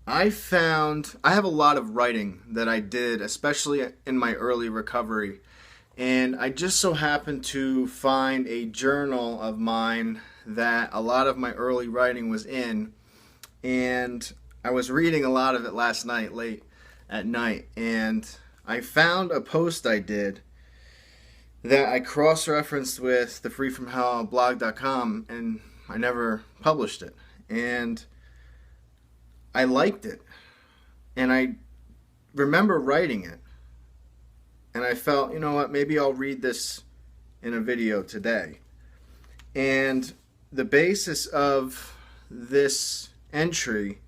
I have a lot of writing that I did, especially in my early recovery. And I just so happened to find a journal of mine that a lot of my early writing was in. And I was reading a lot of it last night, late at night. And I found a post I did that I cross-referenced with the freefromhellblog.com, and I never published it. And I liked it. And I remember writing it. And I felt, you know what, maybe I'll read this in a video today. And the basis of this entry,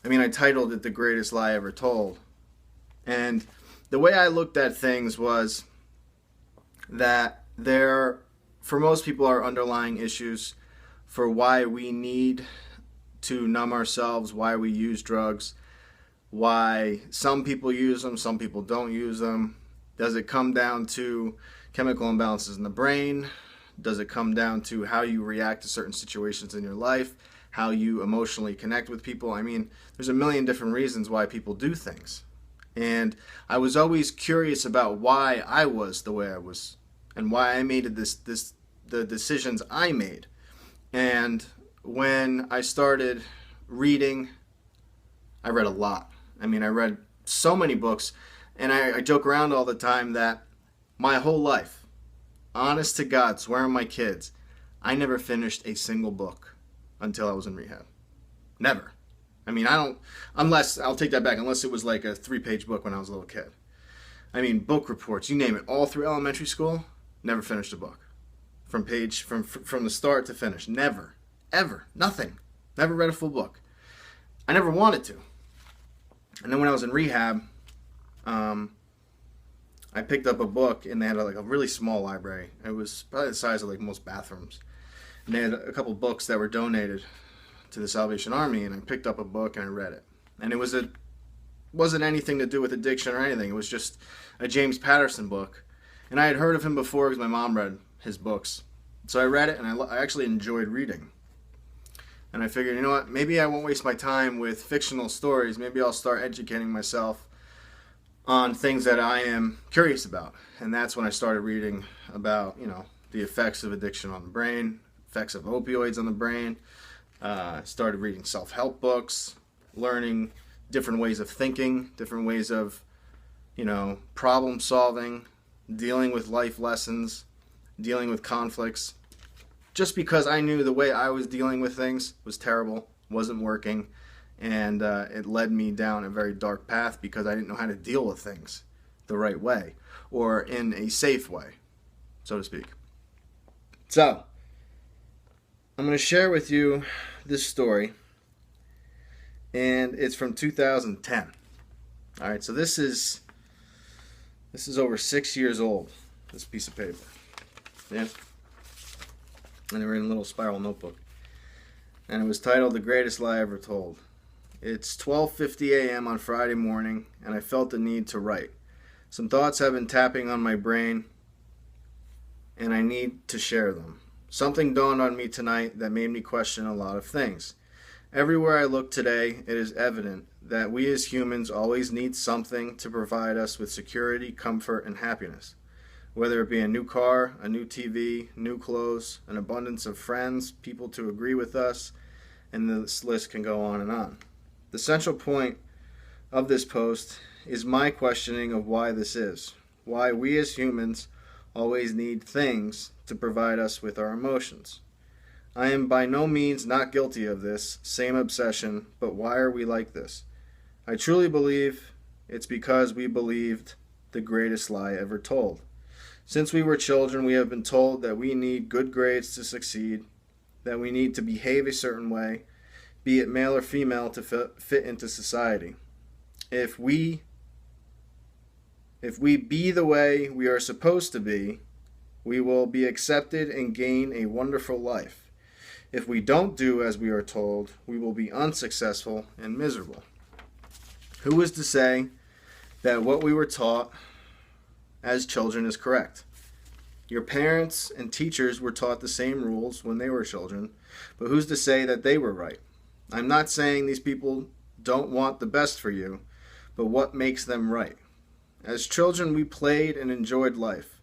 I titled it The Greatest Lie Ever Told. And the way I looked at things was that there, for most people, are underlying issues for why we need to numb ourselves, why we use drugs, why some people use them, some people don't use them. Does it come down to chemical imbalances in the brain? Does it come down to how you react to certain situations in your life? How you emotionally connect with people? There's a million different reasons why people do things. And I was always curious about why I was the way I was and why I made the decisions I made. And when I started reading, I read a lot. I read so many books. And I joke around all the time that my whole life, honest to God, swearing on my kids, I never finished a single book until I was in rehab. Never. I'll take that back, unless it was like a 3-page book when I was a little kid. Book reports, you name it, all through elementary school, never finished a book. From the start to finish. Never. Ever. Nothing. Never read a full book. I never wanted to. And then when I was in rehab, I picked up a book, and they had a really small library. It was probably the size of most bathrooms. And they had a couple books that were donated to the Salvation Army, and I picked up a book and I read it. And it wasn't anything to do with addiction or anything. It was just a James Patterson book. And I had heard of him before because my mom read his books. So I read it, and I actually enjoyed reading. And I figured, you know what, maybe I won't waste my time with fictional stories. Maybe I'll start educating myself on things that I am curious about. And that's when I started reading about, the effects of addiction on the brain, effects of opioids on the brain. Started reading self-help books, learning different ways of thinking, different ways of, problem solving, dealing with life lessons, dealing with conflicts. Just because I knew the way I was dealing with things was terrible, wasn't working, and it led me down a very dark path because I didn't know how to deal with things the right way, or in a safe way, so to speak. So, I'm going to share with you this story, and it's from 2010. All right, so this is over 6 years old, this piece of paper. Yeah. And they were in a little spiral notebook. And it was titled The Greatest Lie Ever Told. It's 12:50 a.m. on Friday morning, and I felt the need to write. Some thoughts have been tapping on my brain, and I need to share them. Something dawned on me tonight that made me question a lot of things. Everywhere I look today, it is evident that we as humans always need something to provide us with security, comfort, and happiness. Whether it be a new car, a new TV, new clothes, an abundance of friends, people to agree with us, and this list can go on and on. The central point of this post is my questioning of why this is. Why we as humans always need things to provide us with our emotions. I am by no means not guilty of this same obsession, but why are we like this? I truly believe it's because we believed the greatest lie ever told. Since we were children, we have been told that we need good grades to succeed, that we need to behave a certain way, be it male or female, to fit into society. If we be the way we are supposed to be, we will be accepted and gain a wonderful life. If we don't do as we are told, we will be unsuccessful and miserable. Who is to say that what we were taught as children is correct? Your parents and teachers were taught the same rules when they were children, but who's to say that they were right? I'm not saying these people don't want the best for you, but what makes them right. As children, we played and enjoyed life.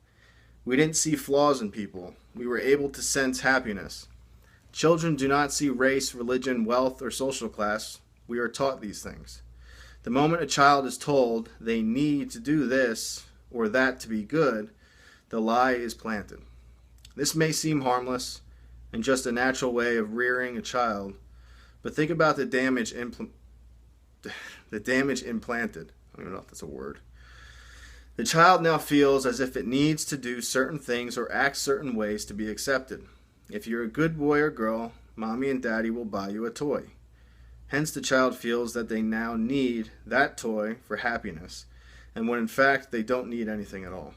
We didn't see flaws in people. We were able to sense happiness. Children do not see race, religion, wealth, or social class. We are taught these things. The moment a child is told they need to do this or that to be good, the lie is planted. This may seem harmless and just a natural way of rearing a child, but think about the damage implanted. I don't even know if that's a word. The child now feels as if it needs to do certain things or act certain ways to be accepted. If you're a good boy or girl, mommy and daddy will buy you a toy. Hence, the child feels that they now need that toy for happiness, and when in fact they don't need anything at all.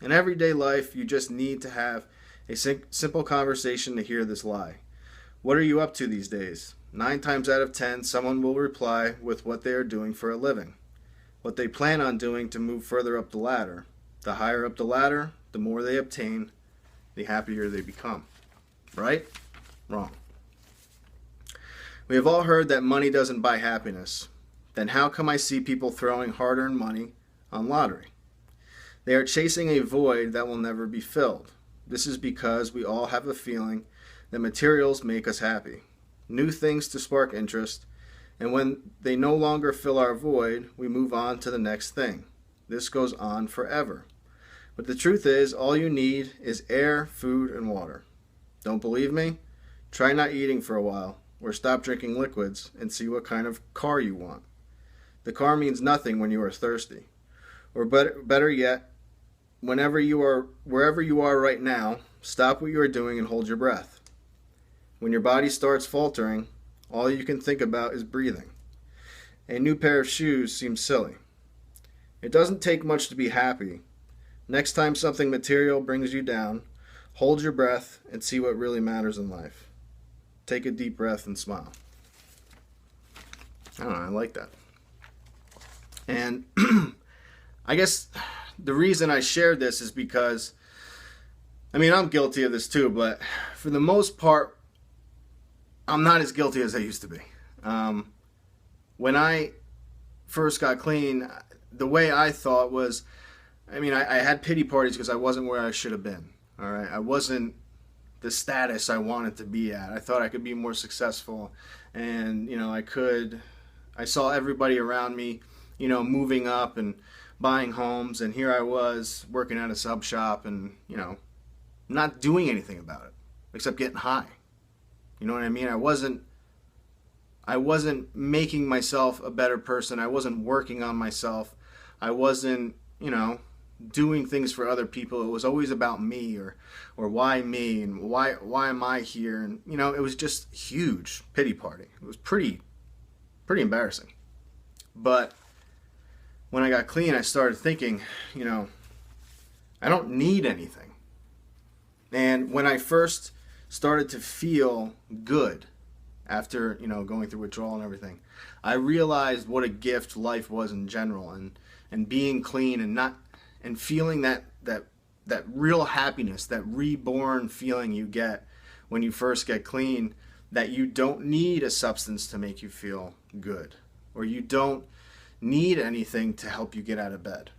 In everyday life, you just need to have a simple conversation to hear this lie. What are you up to these days? 9 times out of 10, someone will reply with what they are doing for a living, what they plan on doing to move further up the ladder. The higher up the ladder, the more they obtain, the happier they become. Right? Wrong. We have all heard that money doesn't buy happiness. Then how come I see people throwing hard-earned money on lottery? They are chasing a void that will never be filled. This is because we all have a feeling that materials make us happy, new things to spark interest, and when they no longer fill our void, we move on to the next thing. This goes on forever. But the truth is, all you need is air, food, and water. Don't believe me? Try not eating for a while, or stop drinking liquids and see what kind of car you want. The car means nothing when you are thirsty. Or better yet, wherever you are right now, stop what you are doing and hold your breath. When your body starts faltering, all you can think about is breathing. A new pair of shoes seems silly. It doesn't take much to be happy. Next time something material brings you down, hold your breath and see what really matters in life. Take a deep breath and smile. I don't know, I like that. And I guess the reason I shared this is because, I'm guilty of this too, but for the most part, I'm not as guilty as I used to be. When I first got clean, the way I thought was, I had pity parties because I wasn't where I should have been. All right, I wasn't the status I wanted to be at. I thought I could be more successful, and I saw everybody around me, moving up and buying homes, and here I was working at a sub shop and, not doing anything about it except getting high. You know what I mean? I wasn't making myself a better person. I wasn't working on myself. I wasn't, doing things for other people. It was always about me or why me and why am I here? And, it was just huge pity party. It was pretty embarrassing. But when I got clean, I started thinking, I don't need anything. And when I first started to feel good after, going through withdrawal and everything, I realized what a gift life was in general, and being clean and feeling that real happiness, that reborn feeling you get when you first get clean, that you don't need a substance to make you feel good, or you don't need anything to help you get out of bed.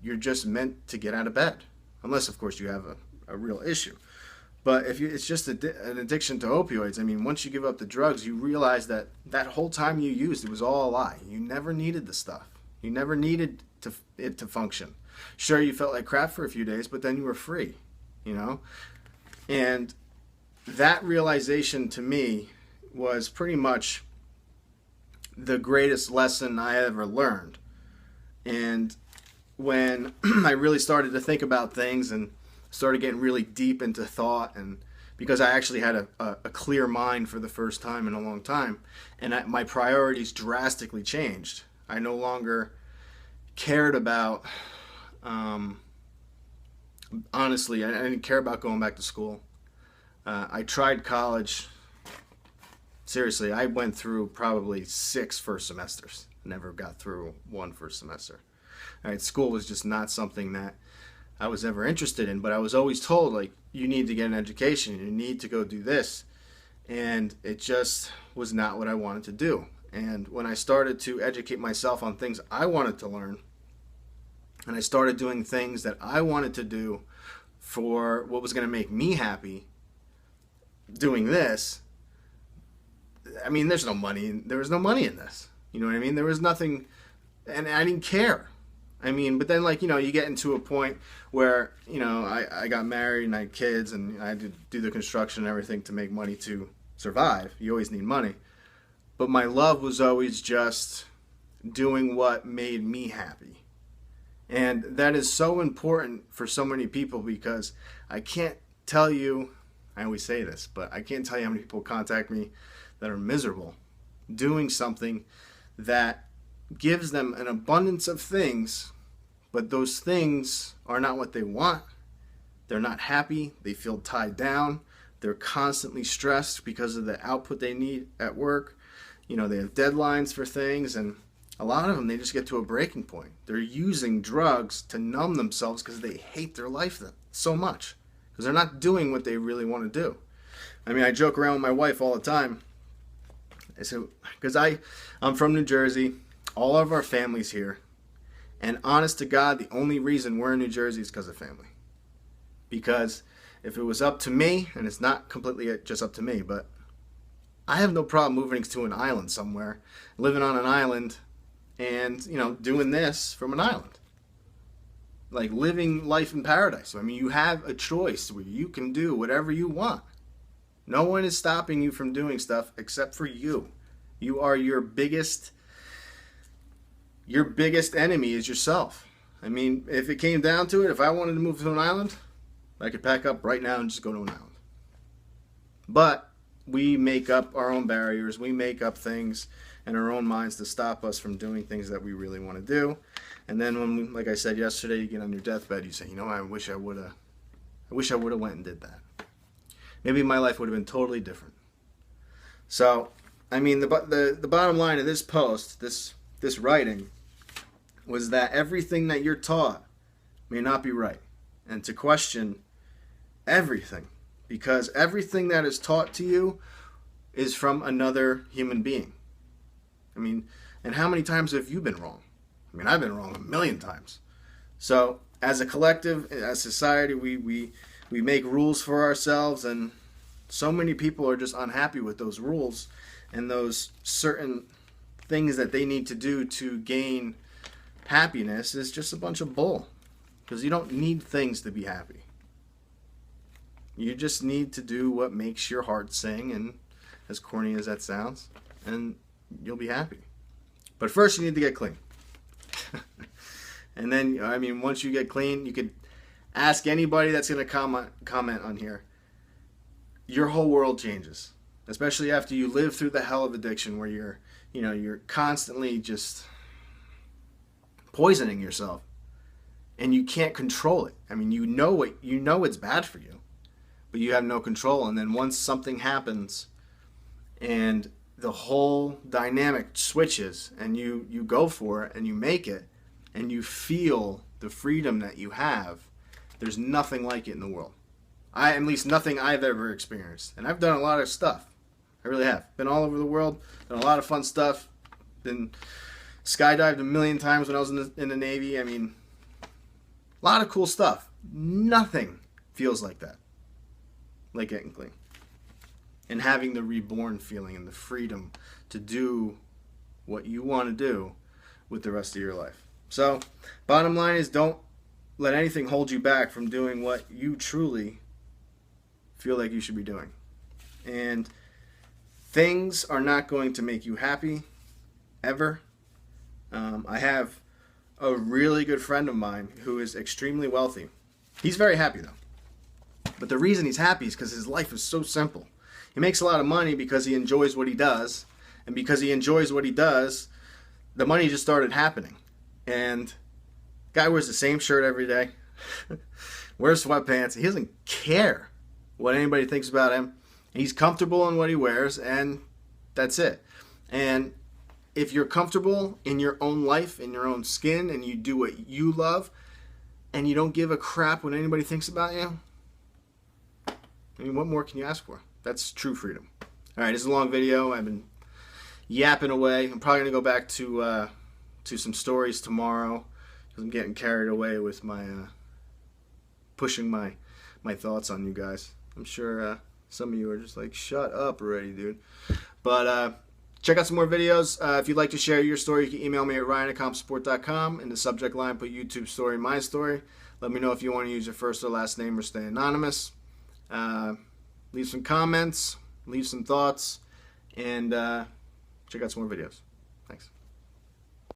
You're just meant to get out of bed, unless of course you have a real issue. But if it's just an addiction to opioids, once you give up the drugs, you realize that whole time you used, it was all a lie. You never needed the stuff. You never needed it to function. Sure, you felt like crap for a few days, but then you were free, And that realization to me was pretty much the greatest lesson I ever learned. And when I really started to think about things and started getting really deep into thought, and because I actually had a clear mind for the first time in a long time, and my priorities drastically changed. I no longer cared about, honestly, I didn't care about going back to school. I tried college. Seriously, I went through probably 6 first semesters. Never got through 1 first semester. All right, school was just not something that I was ever interested in, but I was always told, you need to get an education, you need to go do this, and it just was not what I wanted to do. And when I started to educate myself on things I wanted to learn, and I started doing things that I wanted to do for what was going to make me happy, doing this, I mean, there was no money in this. You know what I mean? There was nothing, and I didn't care. I mean, but then, like, you get into a point where, I got married and I had kids and I had to do the construction and everything to make money to survive. You always need money. But my love was always just doing what made me happy. And that is so important for so many people, because I can't tell you, I always say this, but I can't tell you how many people contact me that are miserable doing something that gives them an abundance of things, but those things are not what they want. They're not happy. They feel tied down. They're constantly stressed because of the output they need at work. They have deadlines for things, and a lot of them, they just get to a breaking point. They're using drugs to numb themselves because they hate their life so much, because they're not doing what they really want to do. I mean, I joke around with my wife all the time. I said, because I'm from New Jersey, all of our family's here, and honest to God, the only reason we're in New Jersey is because of family. Because if it was up to me, and it's not completely just up to me, but I have no problem moving to an island somewhere, living on an island, and, doing this from an island. Like living life in paradise. I mean, you have a choice where you can do whatever you want. No one is stopping you from doing stuff except for you. You are your biggest enemy is yourself. I mean, if it came down to it, if I wanted to move to an island, I could pack up right now and just go to an island. But we make up our own barriers. We make up things in our own minds to stop us from doing things that we really want to do. And then when, like I said yesterday, you get on your deathbed, you say, I wish I would have went and did that. Maybe my life would have been totally different. So, I mean, the bottom line of this post, this writing, was that everything that you're taught may not be right. And to question everything. Because everything that is taught to you is from another human being. I mean, and how many times have you been wrong? I mean, I've been wrong a million times. So, as a collective, as society, we make rules for ourselves, and so many people are just unhappy with those rules and those certain things that they need to do to gain happiness is just a bunch of bull. Because you don't need things to be happy. You just need to do what makes your heart sing, and as corny as that sounds, and you'll be happy. But first you need to get clean. And then, once you get clean, you could ask anybody that's going to comment on here. Your whole world changes. Especially after you live through the hell of addiction where you're constantly just poisoning yourself. And you can't control it. I mean, you know it's bad for you, but you have no control. And then once something happens and the whole dynamic switches and you go for it and you make it and you feel the freedom that you have, there's nothing like it in the world. At least nothing I've ever experienced. And I've done a lot of stuff. I really have. Been all over the world, done a lot of fun stuff. Been skydived a million times when I was in the Navy. I mean, a lot of cool stuff. Nothing feels like that. Like getting clean. And having the reborn feeling and the freedom to do what you want to do with the rest of your life. So, bottom line is, don't let anything hold you back from doing what you truly feel like you should be doing. And things are not going to make you happy, ever. I have a really good friend of mine who is extremely wealthy. He's very happy, though. But the reason he's happy is because his life is so simple. He makes a lot of money because he enjoys what he does. And because he enjoys what he does, the money just started happening. And guy wears the same shirt every day. Wears sweatpants. He doesn't care what anybody thinks about him. He's comfortable in what he wears, and that's it. And if you're comfortable in your own life, in your own skin, and you do what you love, and you don't give a crap what anybody thinks about you, I mean, what more can you ask for? That's true freedom. All right, this is a long video. I've been yapping away. I'm probably going to go back to some stories tomorrow because I'm getting carried away with my pushing my thoughts on you guys. I'm sure some of you are just like, shut up already, dude. But check out some more videos. If you'd like to share your story, you can email me at ryan@compsupport.com. In the subject line, put YouTube story, my story. Let me know if you want to use your first or last name or stay anonymous. Leave some comments, leave some thoughts, and check out some more videos.